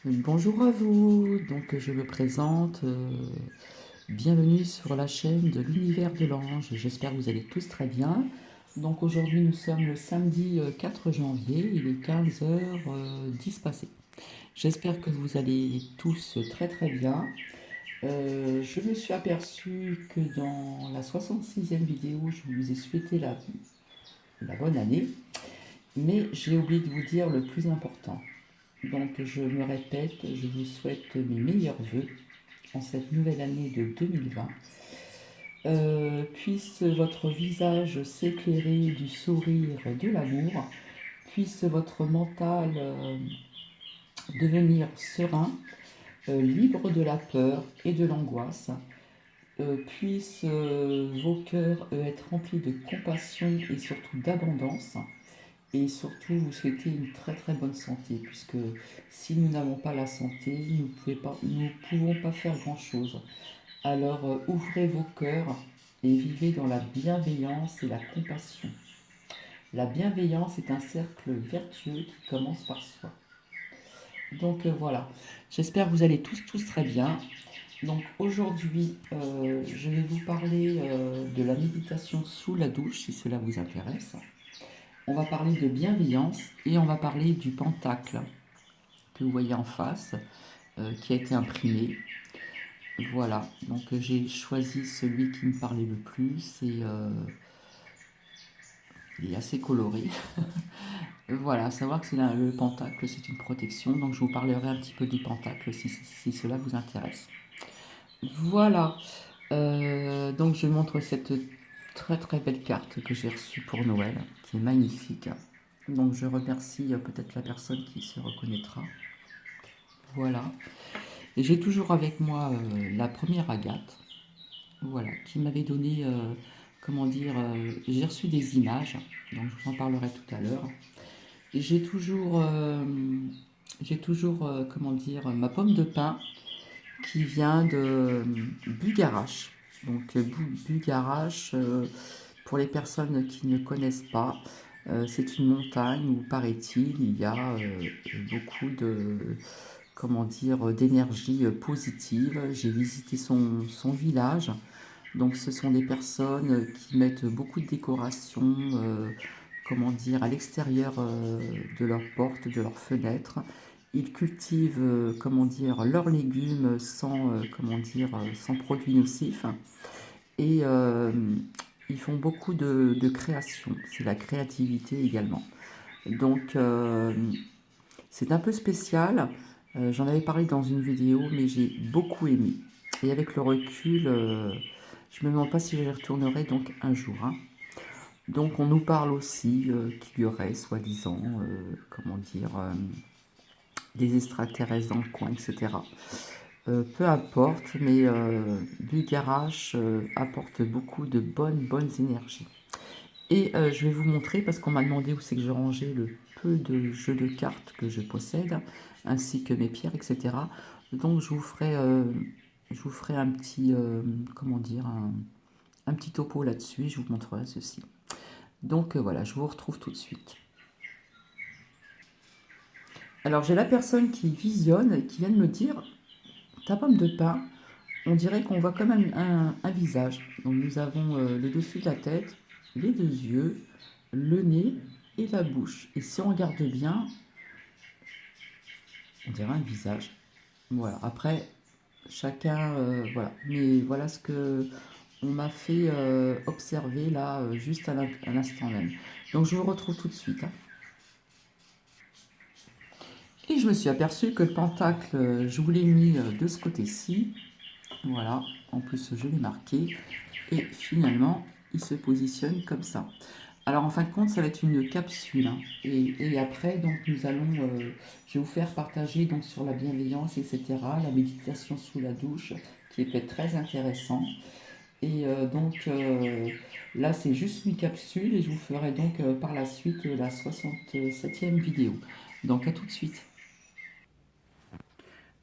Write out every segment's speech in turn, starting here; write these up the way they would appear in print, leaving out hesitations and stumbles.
Bonjour à vous, donc je me présente, bienvenue sur la chaîne de l'univers de l'ange, j'espère que vous allez tous très bien. Donc aujourd'hui nous sommes le samedi 4 janvier, il est 15h10 passé. J'espère que vous allez tous très très bien. Je me suis aperçu que dans la 66e vidéo, je vous ai souhaité la bonne année, mais j'ai oublié de vous dire le plus important. Donc je me répète, je vous souhaite mes meilleurs vœux en cette nouvelle année de 2020. Puisse votre visage s'éclairer du sourire de l'amour, puisse votre mental devenir serein, libre de la peur et de l'angoisse, puissent vos cœurs être remplis de compassion et surtout d'abondance, et surtout vous souhaiter une très très bonne santé, puisque si nous n'avons pas la santé, nous ne pouvons pas faire grand-chose. Alors ouvrez vos cœurs et vivez dans la bienveillance et la compassion. La bienveillance est un cercle vertueux qui commence par soi. Donc voilà, j'espère que vous allez tous très bien. Donc aujourd'hui, je vais vous parler de la méditation sous la douche, si cela vous intéresse. On va parler de bienveillance et on va parler du pentacle que vous voyez en face, qui a été imprimé. Voilà, donc j'ai choisi celui qui me parlait le plus et il est assez coloré. Voilà, à savoir que le pentacle, c'est une protection, donc je vous parlerai un petit peu du pentacle si cela vous intéresse. Voilà, donc je montre cette très très belle carte que j'ai reçue pour Noël, qui est magnifique. Donc je remercie peut-être la personne qui se reconnaîtra. Voilà. Et j'ai toujours avec moi la première Agathe, voilà, qui m'avait donné, comment dire, j'ai reçu des images, donc je vous en parlerai tout à l'heure. Et j'ai toujours, comment dire, ma pomme de pin qui vient de Bugarache. Donc Bugarache, pour les personnes qui ne connaissent pas, c'est une montagne où, paraît-il, il y a beaucoup de, comment dire, d'énergie positive. J'ai visité son village. Donc ce sont des personnes qui mettent beaucoup de décorations, comment dire, à l'extérieur de leurs portes, de leurs fenêtres. Ils cultivent, comment dire, leurs légumes sans, comment dire, sans produits nocifs. Et ils font beaucoup de création. C'est la créativité également. Donc c'est un peu spécial. J'en avais parlé dans une vidéo, mais j'ai beaucoup aimé. Et avec le recul, je me demande pas si j'y retournerai donc un jour, hein. Donc on nous parle aussi qu'il y aurait, soi-disant, comment dire, des extraterrestres dans le coin, etc. Peu importe, mais Bugarache apporte beaucoup de bonnes énergies. Et je vais vous montrer, parce qu'on m'a demandé où c'est que je rangeais le peu de jeux de cartes que je possède, ainsi que mes pierres, etc. Donc je vous ferai un petit, comment dire, un petit topo là-dessus, et je vous montrerai ceci. Donc voilà, je vous retrouve tout de suite. Alors j'ai la personne qui visionne, qui vient de me dire, ta pomme de pin, on dirait qu'on voit quand même un visage. Donc nous avons le dessus de la tête, les deux yeux, le nez et la bouche. Et si on regarde bien, on dirait un visage. Voilà. Après, chacun, voilà. Mais voilà ce que on m'a fait observer là, juste à l'instant même. Donc je vous retrouve tout de suite, hein. Et je me suis aperçu que le pentacle, je vous l'ai mis de ce côté-ci. Voilà. En plus, je l'ai marqué. Et finalement, il se positionne comme ça. Alors en fin de compte, ça va être une capsule, hein. Et après, donc nous allons, je vais vous faire partager donc sur la bienveillance, etc., la méditation sous la douche, qui peut être très intéressant. Et donc là, c'est juste une capsule et je vous ferai donc par la suite la 67e vidéo. Donc à tout de suite.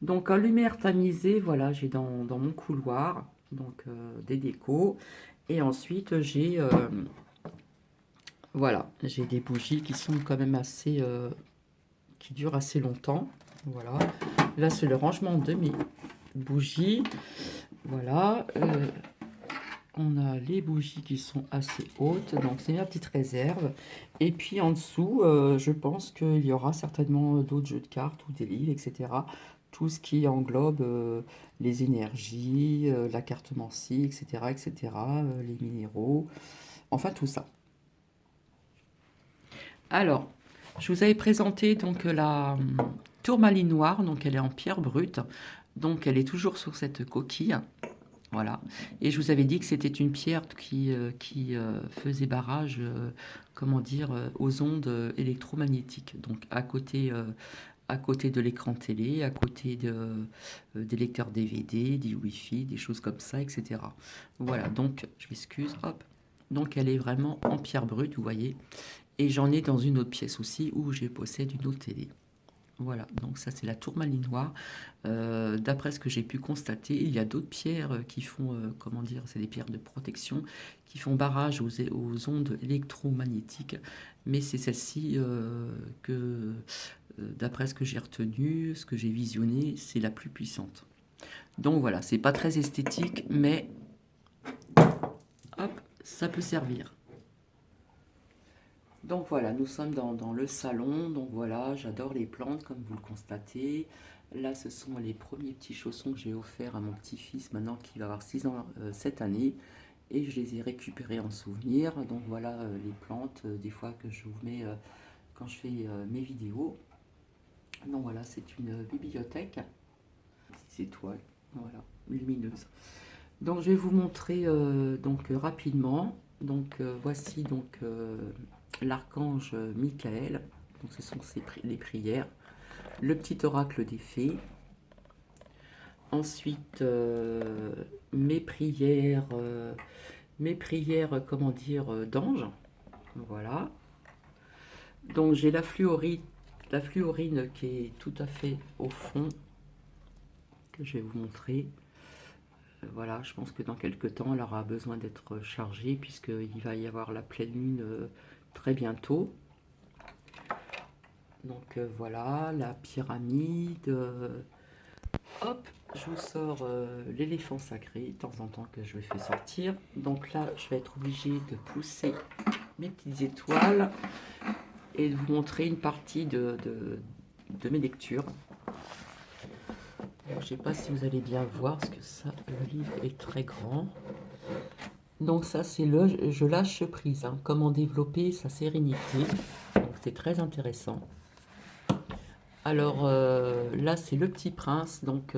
Donc en lumière tamisée, voilà, j'ai dans mon couloir donc des décos. Et ensuite, voilà, j'ai des bougies qui sont quand même assez, qui durent assez longtemps. Voilà. Là, c'est le rangement de mes bougies. Voilà. On a les bougies qui sont assez hautes, donc c'est ma petite réserve. Et puis en dessous, je pense qu'il y aura certainement d'autres jeux de cartes ou des livres, etc. Tout ce qui englobe les énergies, la cartomancie, etc., etc., les minéraux, enfin tout ça. Alors, je vous avais présenté donc la tourmaline noire, donc elle est en pierre brute, donc elle est toujours sur cette coquille. Voilà. Et je vous avais dit que c'était une pierre qui faisait barrage, comment dire, aux ondes électromagnétiques. Donc à côté de l'écran télé, à côté des lecteurs DVD, du Wi-Fi, des choses comme ça, etc. Voilà, donc je m'excuse, hop. Donc elle est vraiment en pierre brute, vous voyez. Et j'en ai dans une autre pièce aussi où je possède une autre télé. Voilà, donc ça c'est la tourmaline noire. D'après ce que j'ai pu constater, il y a d'autres pierres qui font, comment dire, c'est des pierres de protection qui font barrage aux ondes électromagnétiques. Mais c'est celle-ci d'après ce que j'ai retenu, ce que j'ai visionné, c'est la plus puissante. Donc voilà, c'est pas très esthétique, mais hop, ça peut servir. Donc voilà, nous sommes dans le salon. Donc voilà, j'adore les plantes, comme vous le constatez. Là, ce sont les premiers petits chaussons que j'ai offerts à mon petit-fils, maintenant qui va avoir 6 ans cette année. Et je les ai récupérés en souvenir. Donc voilà les plantes, des fois que je vous mets quand je fais mes vidéos. Donc voilà, c'est une bibliothèque. Petites étoiles, voilà, lumineuses. Donc je vais vous montrer donc rapidement. Donc voici donc l'archange Michael. Donc ce sont les prières. Le petit oracle des fées. Ensuite mes prières comment dire d'ange. Voilà. Donc j'ai la fluorine qui est tout à fait au fond que je vais vous montrer. Voilà, je pense que dans quelques temps, elle aura besoin d'être chargée puisqu'il va y avoir la pleine lune très bientôt. Donc voilà, la pyramide. Hop, je vous sors l'éléphant sacré, de temps en temps que je vais faire sortir. Donc là, je vais être obligée de pousser mes petites étoiles et de vous montrer une partie de mes lectures. Je ne sais pas si vous allez bien voir, parce que ça, le livre est très grand. Donc ça, c'est le je lâche prise, hein, comment développer sa sérénité. Donc c'est très intéressant. Alors là, c'est Le Petit Prince. Donc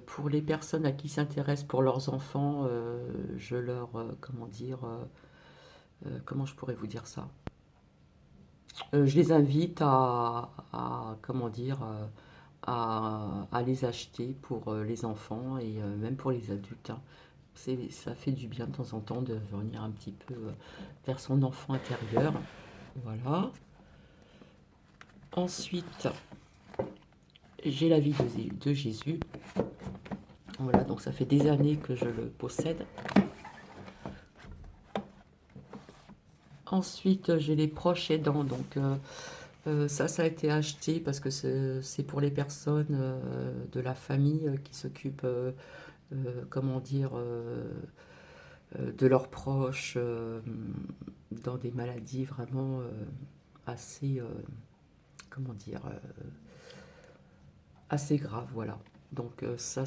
pour les personnes à qui s'intéressent pour leurs enfants, je leur, comment dire, comment je pourrais vous dire ça? Je les invite comment dire, à les acheter pour les enfants et même pour les adultes, hein. Ça fait du bien de temps en temps de venir un petit peu vers son enfant intérieur. Voilà. Ensuite, j'ai la vie de Jésus. Voilà, donc ça fait des années que je le possède. Ensuite, j'ai les proches aidants. Donc ça a été acheté parce que c'est pour les personnes de la famille qui s'occupent, comment dire, de leurs proches dans des maladies vraiment assez, comment dire, assez graves, voilà. Donc ça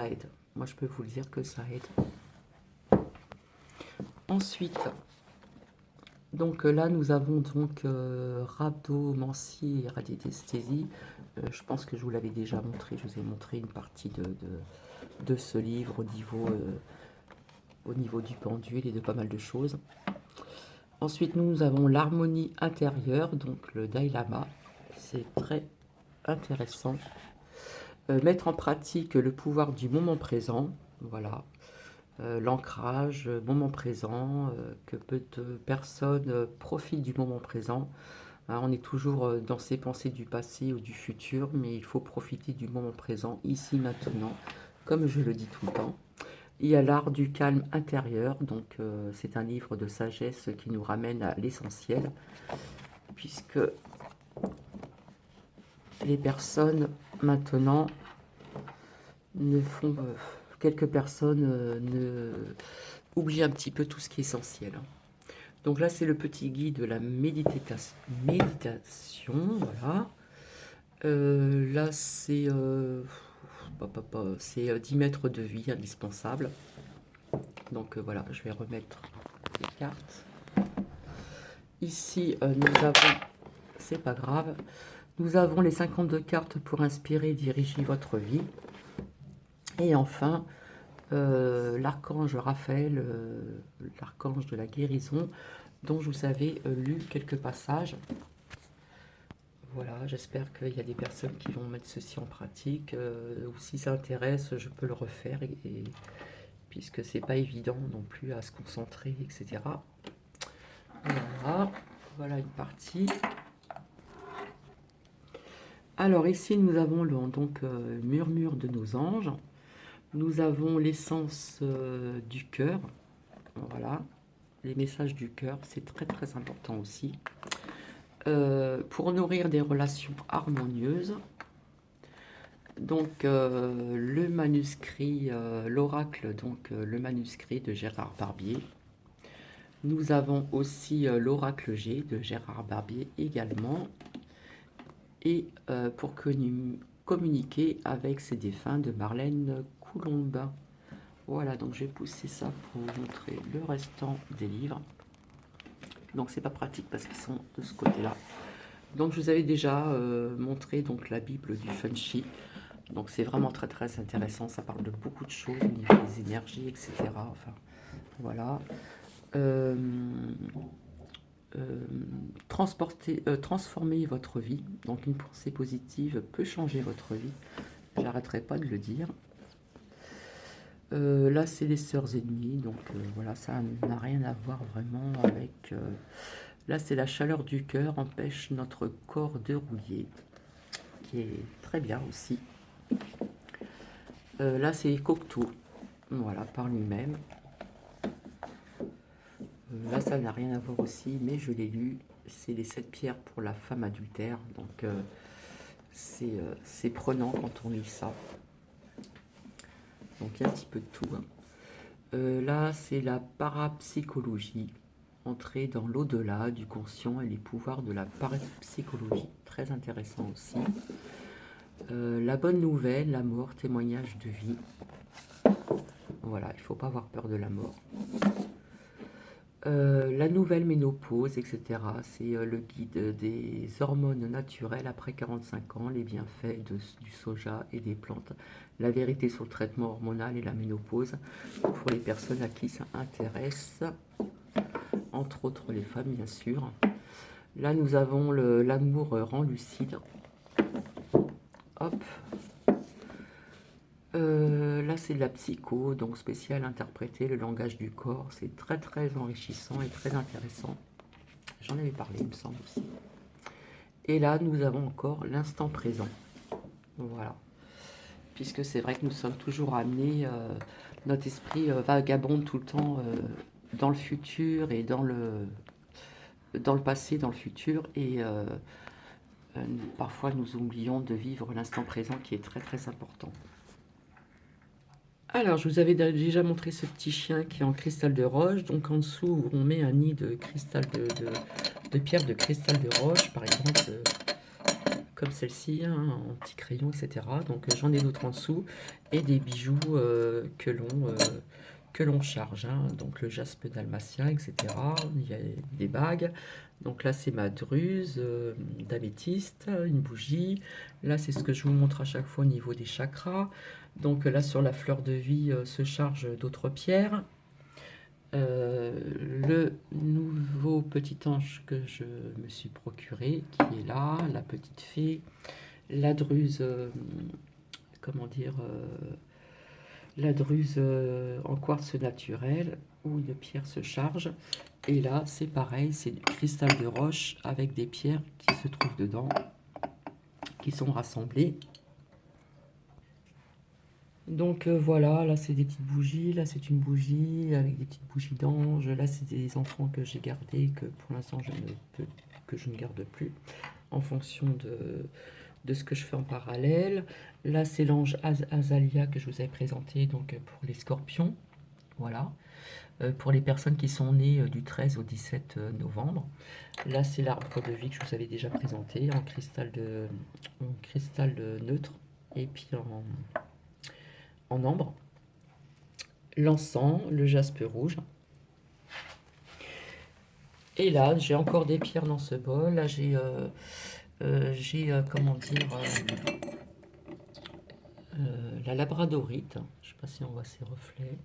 aide. Moi, je peux vous le dire que ça aide. Ensuite, donc là, nous avons donc rhabdomancie et radiesthésie. Je pense que je vous l'avais déjà montré. Je vous ai montré une partie de ce livre au niveau du pendule et de pas mal de choses. Ensuite, nous avons l'harmonie intérieure, donc le Dalai Lama. C'est très intéressant. Mettre en pratique le pouvoir du moment présent. Voilà. L'ancrage, moment présent, que peu de personnes profitent du moment présent. Hein, on est toujours dans ses pensées du passé ou du futur, mais il faut profiter du moment présent, ici, maintenant, comme je le dis tout le temps. Il y a l'art du calme intérieur, donc c'est un livre de sagesse qui nous ramène à l'essentiel, puisque les personnes maintenant ne font... quelques personnes oublient un petit peu tout ce qui est essentiel. Donc là, c'est le petit guide de la méditation. Voilà. Là, c'est 10 mètres de vie indispensable. Donc voilà, je vais remettre les cartes. Ici, nous avons, c'est pas grave, nous avons les 52 cartes pour inspirer et diriger votre vie. Et enfin, l'archange Raphaël, l'archange de la guérison, dont je vous avais lu quelques passages. Voilà, j'espère qu'il y a des personnes qui vont mettre ceci en pratique, ou si ça intéresse, je peux le refaire, puisque c'est pas évident non plus à se concentrer, etc. Voilà, voilà une partie. Alors ici, nous avons donc murmure de nos anges. Nous avons l'essence du cœur. Voilà, les messages du cœur, c'est très très important aussi. Pour nourrir des relations harmonieuses. Donc le manuscrit, l'oracle, donc le manuscrit de Gérard Barbier. Nous avons aussi l'oracle G de Gérard Barbier également. Et pour communiquer avec ses défunts de Marlène Coulombe. Voilà, donc je vais pousser ça pour vous montrer le restant des livres. Donc c'est pas pratique parce qu'ils sont de ce côté-là. Donc je vous avais déjà montré donc la Bible du Funchi. Donc c'est vraiment très très intéressant, ça parle de beaucoup de choses au niveau des énergies, etc. Enfin, voilà. Transformer votre vie. Donc une pensée positive peut changer votre vie. J'arrêterai pas de le dire. Là, c'est les sœurs ennemies. Donc voilà, ça n'a rien à voir vraiment avec... là, c'est la chaleur du cœur empêche notre corps de rouiller. Qui est très bien aussi. Là, c'est Cocteau. Voilà, par lui-même. Là, ça n'a rien à voir aussi, mais je l'ai lu. C'est les 7 pierres pour la femme adultère. Donc, c'est prenant quand on lit ça. Donc, il y a un petit peu de tout. Hein. Là, c'est la parapsychologie. Entrer dans l'au-delà du conscient et les pouvoirs de la parapsychologie. Très intéressant aussi. La bonne nouvelle, la mort, témoignage de vie. Voilà, il ne faut pas avoir peur de la mort. La nouvelle ménopause, etc. C'est le guide des hormones naturelles après 45 ans, les bienfaits du soja et des plantes, la vérité sur le traitement hormonal et la ménopause pour les personnes à qui ça intéresse, entre autres les femmes bien sûr. Là nous avons l'amour rend lucide. Hop. Là c'est de la psycho, donc spécial interpréter le langage du corps, c'est très très enrichissant et très intéressant. J'en avais parlé il me semble aussi. Et là nous avons encore l'instant présent. Voilà. Puisque c'est vrai que nous sommes toujours amenés, notre esprit vagabonde tout le temps dans le futur et dans le passé, dans le futur, et parfois nous oublions de vivre l'instant présent qui est très très important. Alors, je vous avais déjà montré ce petit chien qui est en cristal de roche. Donc, en dessous, on met un nid de cristal de pierre de cristal de roche, par exemple, comme celle-ci, hein, en petit crayon, etc. Donc, j'en ai d'autres en dessous. Et des bijoux que l'on charge. Hein. Donc, le jaspe dalmatien, etc. Il y a des bagues. Donc là, c'est ma druse d'améthyste, une bougie. Là, c'est ce que je vous montre à chaque fois au niveau des chakras. Donc là, sur la fleur de vie, se charge d'autres pierres. Le nouveau petit ange que je me suis procuré, qui est là, la petite fée, la druse, comment dire, la druse en quartz naturel, où une pierre se charge. Et là, c'est pareil, c'est du cristal de roche avec des pierres qui se trouvent dedans, qui sont rassemblées. Donc voilà, là c'est des petites bougies, là c'est une bougie avec des petites bougies d'ange, là c'est des enfants que j'ai gardés, que pour l'instant je ne garde plus, en fonction de ce que je fais en parallèle. Là, c'est l'ange Azalea que je vous avais présenté donc pour les scorpions. Voilà. Pour les personnes qui sont nées du 13 au 17 novembre. Là, c'est l'arbre de vie que je vous avais déjà présenté en cristal neutre et puis en ambre. L'encens, le jaspe rouge. Et là, j'ai encore des pierres dans ce bol. Là, j'ai, comment dire, la labradorite. Je ne sais pas si on voit ses reflets.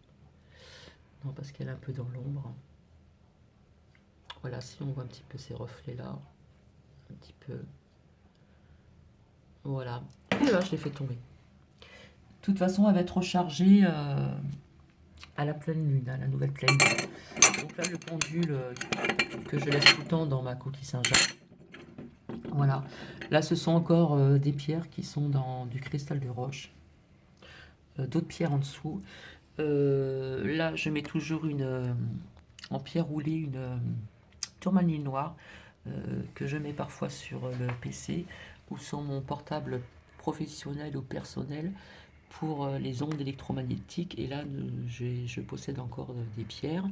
Non, parce qu'elle est un peu dans l'ombre. Voilà, si on voit un petit peu ces reflets-là. Un petit peu. Voilà. Et là, je l'ai fait tomber. De toute façon, elle va être rechargée à la pleine lune, à la nouvelle pleine lune. Donc là, le pendule que je laisse tout le temps dans ma coquille Saint-Jacques. Voilà. Là, ce sont encore des pierres qui sont dans du cristal de roche. D'autres pierres en dessous. Là, je mets toujours en pierre roulée une tourmaline noire que je mets parfois sur le PC ou sur mon portable professionnel ou personnel pour les ondes électromagnétiques. Et là, je possède encore des pierres.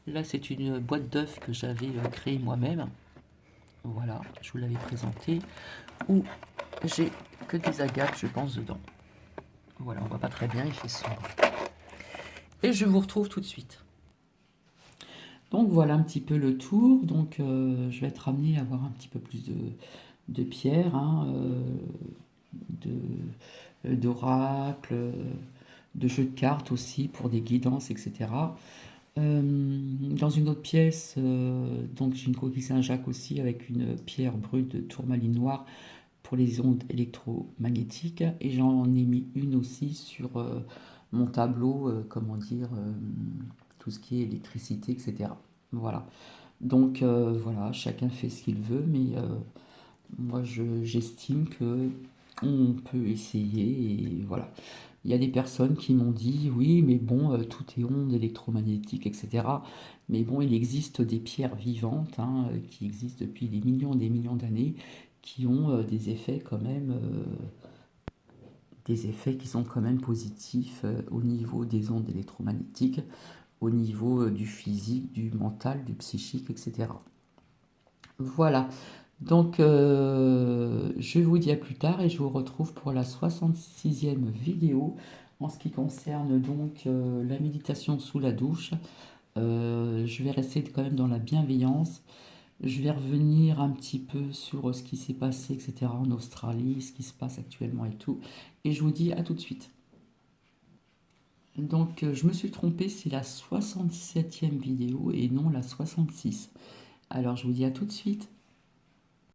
Là, c'est une boîte d'œufs que j'avais créée moi-même. Voilà, je vous l'avais présenté. Où j'ai que des agates, je pense, dedans. Voilà, on voit pas très bien, il fait sombre. Et je vous retrouve tout de suite. Donc voilà un petit peu le tour. Donc je vais être amenée à avoir un petit peu plus de pierres, hein, d'oracles, de jeux de cartes aussi pour des guidances, etc. Dans une autre pièce, donc j'ai une coquille Saint-Jacques aussi avec une pierre brute de tourmaline noire pour les ondes électromagnétiques et j'en ai mis une aussi sur mon tableau, comment dire, tout ce qui est électricité, etc. Voilà. Donc voilà, chacun fait ce qu'il veut, mais moi j'estime que on peut essayer et voilà. Il y a des personnes qui m'ont dit oui, mais bon, tout est ondes électromagnétiques, etc. Mais bon, il existe des pierres vivantes hein, qui existent depuis des millions d'années, qui ont des effets quand même, des effets qui sont quand même positifs au niveau des ondes électromagnétiques, au niveau du physique, du mental, du psychique, etc. Voilà. Donc, je vous dis à plus tard et je vous retrouve pour la 66e vidéo en ce qui concerne donc la méditation sous la douche. Je vais rester quand même dans la bienveillance. Je vais revenir un petit peu sur ce qui s'est passé, etc. en Australie, ce qui se passe actuellement et tout. Et je vous dis à tout de suite. Donc, je me suis trompée, c'est la 67e vidéo et non la 66. Alors, je vous dis à tout de suite.